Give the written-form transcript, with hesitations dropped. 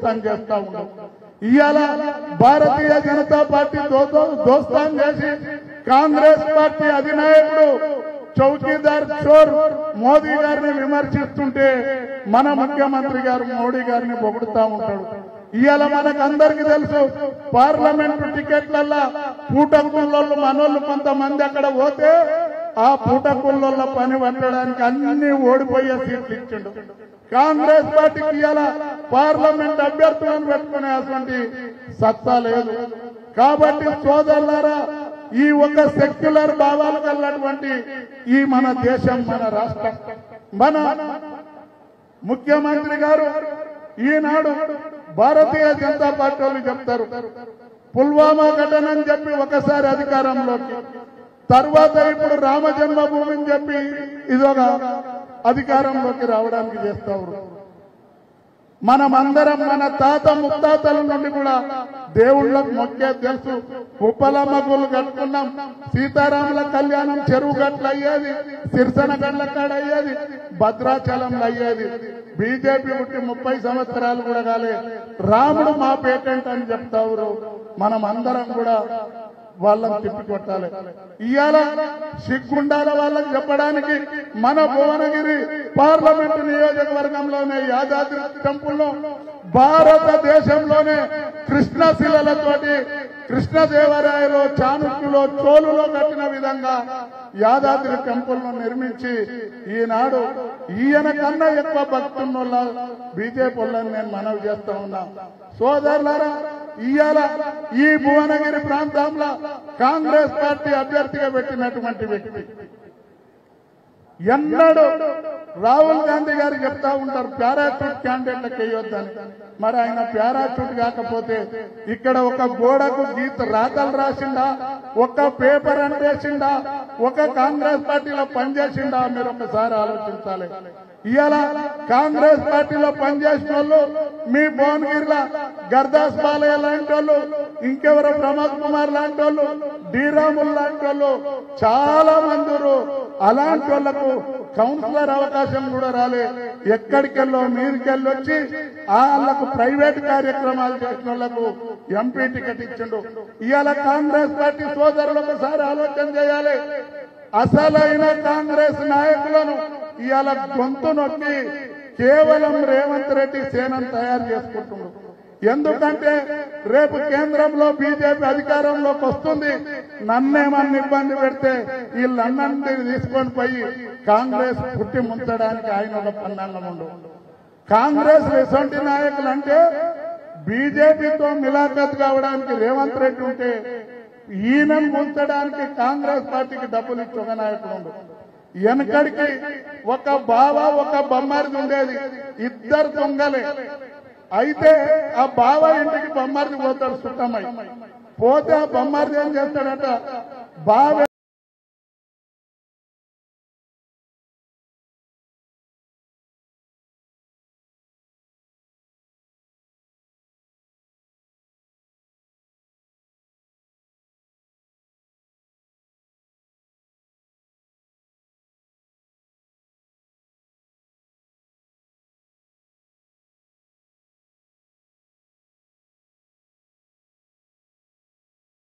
దోస్తాన్ చేస్తా ఉన్నాం. ఇవాళ భారతీయ జనతా పార్టీ దోస్తాన్ చేసి కాంగ్రెస్ పార్టీ అధినాయకుడు చౌకీదార్ చోర్ మోదీ గారిని విమర్శిస్తుంటే మన ముఖ్యమంత్రి గారు మోడీ గారిని పొగుడుతా ఉంటాడు. ఇవాళ మనకు అందరికీ తెలుసు, పార్లమెంటు టికెట్లల్లా పూటకుళ్ళోళ్ళు మనోళ్ళు కొంతమంది అక్కడ పోతే ఆ పూటకుళ్ళోళ్ళ పని పట్టడానికి అన్ని ఓడిపోయే సీట్లు ఇచ్చిండు. కాంగ్రెస్ పార్టీకి ఇవాళ పార్లమెంట్ అభ్యర్థులను పెట్టుకునే అటువంటి సత్తా లేదు. కాబట్టి సోదరులారా, ఈ ఒక సెక్యులర్ భావాలు కలిగినటువంటి ఈ మన దేశం, మన రాష్ట్రం, మన ముఖ్యమంత్రి గారు ఈనాడు భారతీయ జనతా పార్టీ వాళ్ళు చెప్తారు పుల్వామా ఘటన అని చెప్పి ఒకసారి అధికారంలోకి, తర్వాత ఇప్పుడు రామ జన్మభూమిని చెప్పి ఇదొక అధికారంలోకి రావడానికి చేస్తారు. మనమందరం మన తాత ముత్తాతల నుండి కూడా దేవుళ్ళకు మొక్కే తెలుసు. ఉప్పలమ్మ గుళ్ళు కట్టుకున్నాం, సీతారాముల కళ్యాణం చెరువు గట్లు అయ్యేది, సిరిసన గడ్ల కాడ అయ్యేది, భద్రాచలంలో అయ్యేది. బీజేపీ పుట్టి 30 సంవత్సరాలు కూడా కాలే, రాముడు మా పేటెంట్ అని చెప్తారు. మనం అందరం కూడా వాళ్ళని తిప్పికొట్టాలి. ఇవాళ సిగ్గుండాల వాళ్ళని చెప్పడానికి మన భువనగిరి పార్లమెంటు నియోజకవర్గంలోనే యాదాద్రి టెంపుల్లో భారతదేశంలోనే కృష్ణశిలలతోటి కృష్ణదేవరాయలో, చాణుక్యులో, చోళులో కట్టిన విధంగా యాదాద్రి టెంపుల్ ను నిర్మించి ఈనాడు ఈయన కన్నా ఎక్కువ భక్తున్నోళ్ళ బీజేపీ వాళ్ళని నేను మనవి చేస్తా ఉన్నా. సోదరులారా, ఇవాళ ఈ భువనగిరి ప్రాంతంలో కాంగ్రెస్ పార్టీ అభ్యర్థిగా పెట్టినటువంటి వ్యక్తి ఎన్నడూ రాహుల్ గాంధీ గారు చెప్తా ఉంటారు పారాచూట్ క్యాండిడేట్లకు వేయొద్దని. మరి ఆయన పారాచూట్ కాకపోతే ఇక్కడ ఒక గోడకు గీత రాతలు రాసిండా, ఒక పేపర్ అంటేసిండా, ఒక కాంగ్రెస్ పార్టీలో పనిచేసిండా? మీరు ఒకసారి ఆలోచించాలి. ఇవాళ కాంగ్రెస్ పార్టీలో పనిచేసిన వాళ్ళు మీ భువనగిరిలో గర్దాస్ బాలయ్య లాంటి వాళ్ళు, ఇంకెవరో ప్రమోద్ కుమార్ లాంటి వాళ్ళు, డీరాముల్ లాంటి వాళ్ళు చాలా మంది. అలాంటి వాళ్లకు కౌన్సిలర్ అవకాశం కూడా రాలే. ఎక్కడికెళ్ళో మీరికెళ్ళి వచ్చి వాళ్ళకు ప్రైవేట్ కార్యక్రమాలు చేసిన వాళ్లకు ఎంపీ టికెట్ ఇచ్చిండు. ఇవాళ కాంగ్రెస్ పార్టీ సోదరులు ఒకసారి ఆలోచన చేయాలి. అసలైన కాంగ్రెస్ నాయకులను ఇవాళ గొంతు నొక్కి కేవలం రేవంత్ రెడ్డి సేనను తయారు చేసుకుంటున్నారు. ఎందుకంటే రేపు కేంద్రంలో బీజేపీ అధికారంలోకి వస్తుంది. నన్నేమన్నా ఇబ్బంది పెడితే వీళ్ళన్నంటి తీసుకొని పోయి కాంగ్రెస్ పుట్టి ముంచడానికి ఆయన ఒక పన్నాంగం ఉండు. కాంగ్రెస్ ఎటువంటి నాయకులు అంటే బీజేపీతో మిలాఖత్ కావడానికి రేవంత్ రెడ్డి ఉంటే ఈయనను ముంచడానికి కాంగ్రెస్ పార్టీకి డబ్బులు ఇచ్చి ఒక నాయకుడు ఉండు. వెనకడికి ఒక బావ ఒక బొమ్మారిది ఉండేది, ఇద్దరు దొంగలే. అయితే ఆ బావ ఇంటికి బొమ్మారిది పోతాడు చుట్టమై. పోతే ఆ బొమ్మారిది ఏం చేస్తాడట, బావ